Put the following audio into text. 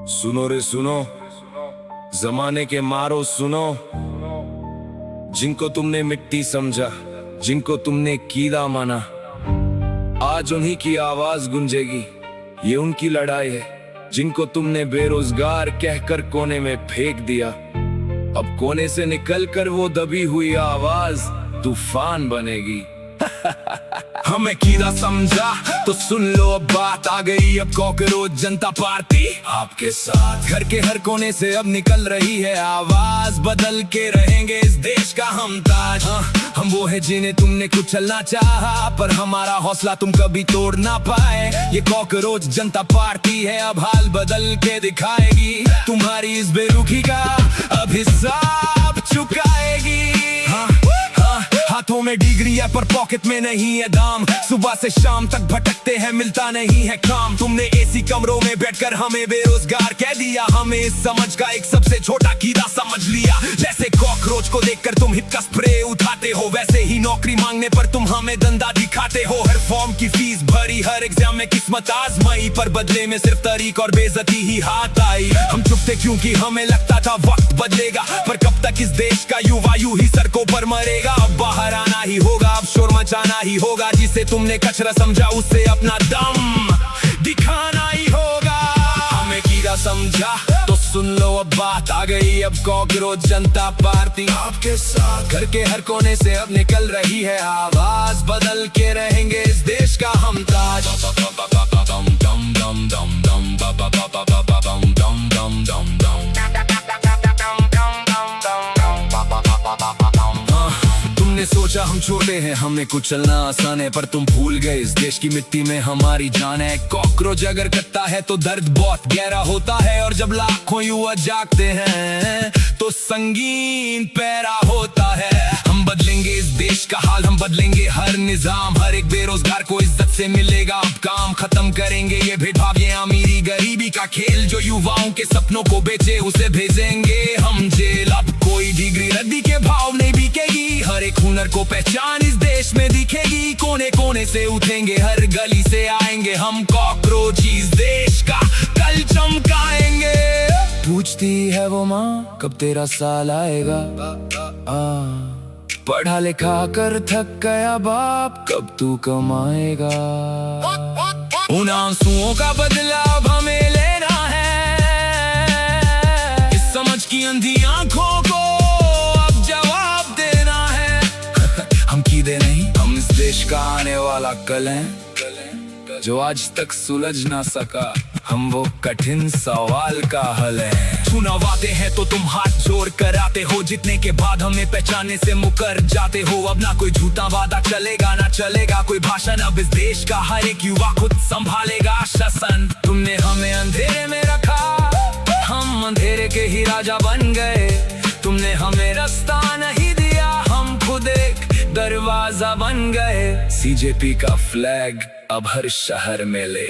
सुनो रे सुनो, जमाने के मारो सुनो। जिनको तुमने मिट्टी समझा, जिनको तुमने कीड़ा माना, आज उन्हीं की आवाज गूंजेगी। ये उनकी लड़ाई है जिनको तुमने बेरोजगार कहकर कोने में फेंक दिया। अब कोने से निकलकर वो दबी हुई आवाज तूफान बनेगी। हमें कीड़ा समझा तो सुन लो, अब बात आ गई। अब कॉकरोच जनता पार्टी आपके साथ। घर के हर कोने से अब निकल रही है आवाज, बदल के रहेंगे इस देश का हम ताज। हम वो है जिन्हें तुमने कुचलना चाहा, पर हमारा हौसला तुम कभी तोड़ ना पाए। ये कॉकरोच जनता पार्टी है, अब हाल बदल के दिखाएगी। तुम्हारी इस बेरुखी का अब हिसाब चुकाएगी। हाथों में डिग्री है पर पॉकेट में नहीं है दाम। सुबह से शाम तक भटकते हैं, मिलता नहीं है काम। तुमने एसी कमरों में बैठकर हमें बेरोजगार कह दिया। हमें इस समझ का एक सबसे छोटा कीड़ा समझ लिया। जैसे कॉकरोच को देखकर तुम हित का स्प्रे उठाते हो, वैसे ही नौकरी मांगने पर तुम हमें धंधा दिखाते हो। हर फॉर्म की फीस भरी, हर एग्जाम में किस्मत आजमाई, पर बदले में सिर्फ तरीक और बेइज्जती ही हाथ आई। हम चुप थे क्योंकि हमें लगता था वक्त बदलेगा, पर कब तक इस देश का युवा यूं ही सड़कों पर मरेगा। अब बाहर आना ही होगा, अब शोर मचाना ही होगा। जिसे तुमने कचरा समझा उससे अपना दम दिखाना ही होगा। हमें कीड़ा समझा तो सुन लो, अब बात आ गई। अब कॉकरोच जनता पार्टी आपके साथ। घर के हर कोने से अब निकल रही है आवाज, बदल के रहेंगे इस देश का हम ताज। तुमने सोचा हम छोटे हैं, हमें कुचलना आसान है, पर तुम भूल गए इस देश की मिट्टी में हमारी जान है। कॉकरोच अगर कटता है तो दर्द बहुत गहरा होता है, और जब लाखों युवा जागते हैं तो संगीन पैरा होता है। हम बदलेंगे इस देश का हाल, हम बदलेंगे हर निजाम। हर एक बेरोजगार को इज्जत से मिलेगा अब काम। खत्म करेंगे ये भेदभाव, ये अमीरी गरीबी का खेल। जो युवाओं के सपनों को बेचे उसे भेजेंगे हम जेल। अब कोई डिग्री रद्दी के भाव नहीं बिकेगी, हर एक हुनर को पहचान इस देश में दिखेगी। कोने कोने से उठेंगे, हर गली से आएंगे हम। कॉकरोच इस देश का कल चमकाएंगे। पूछती है वो माँ कब तेरा साल आएगा, पढ़ा लिखा कर थक गया बाप, कब तू कमाएगा। उन आंसुओं का बदला अब हमें लेना है, इस समझ की अंधी आंखों को अब जवाब देना है। हम कीड़े नहीं, हम इस देश का आने वाला कल हैं, जो आज तक सुलझ ना सका। हम वो कठिन सवाल का हल है। चुनाव आते हैं तो तुम हाथ जोड़ कर आते हो, जीतने के बाद हमें पहचानने से मुकर जाते हो। अब ना कोई झूठा वादा चलेगा, ना चलेगा कोई भाषण। अब इस देश का हर एक युवा खुद संभालेगा शासन। तुमने हमें अंधेरे में रखा, हम अंधेरे के ही राजा बन गए। तुमने हमें रास्ता नहीं दिया, हम खुद एक दरवाजा बन गए। सीजेपी का फ्लैग अब हर शहर में ले।